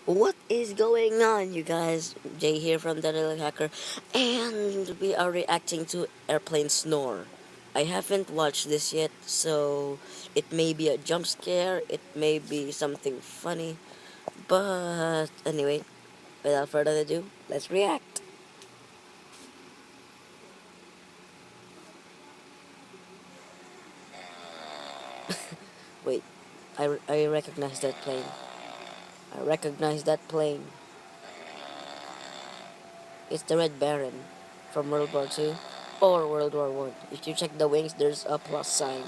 What is going on, you guys? Jay here from the Little Hacker, and we are reacting to Airplane Snore. I haven't watched this yet, so it may be a jump scare, it may be something funny, but anyway, without further ado, let's react. Wait, I recognize that plane. I recognize that plane. It's the Red Baron from World War II or World War One. If you check the wings, there's a plus sign.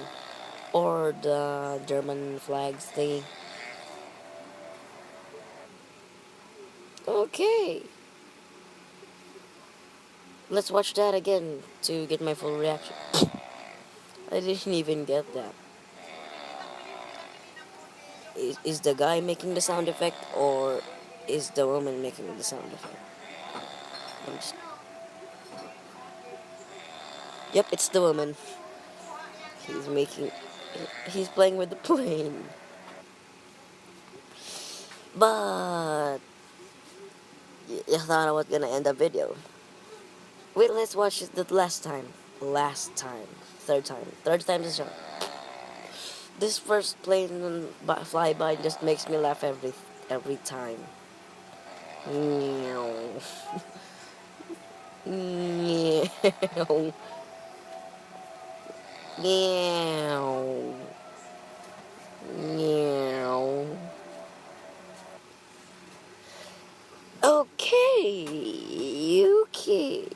Or the German flags thingy. Okay, let's watch that again to get my full reaction. I didn't even get that. Is the guy making the sound effect or is the woman making the sound effect? Just... Yep, it's the woman. He's making. He's playing with the plane. But you thought I was gonna end the video. Wait, let's watch it the last time. Last time. Third time. Third time the charm. This first plane flyby just makes me laugh every time. Meow. Meow. Meow. Meow. Okay. Okay.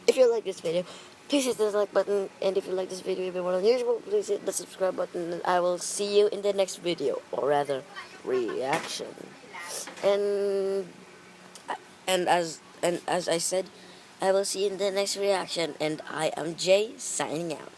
If you like this video, please hit the like button. And if you like this video even more than usual, please hit the subscribe button. And I will see you in the next video. Or rather, reaction. And and as I said, I will see you in the next reaction. And I am Jay signing out.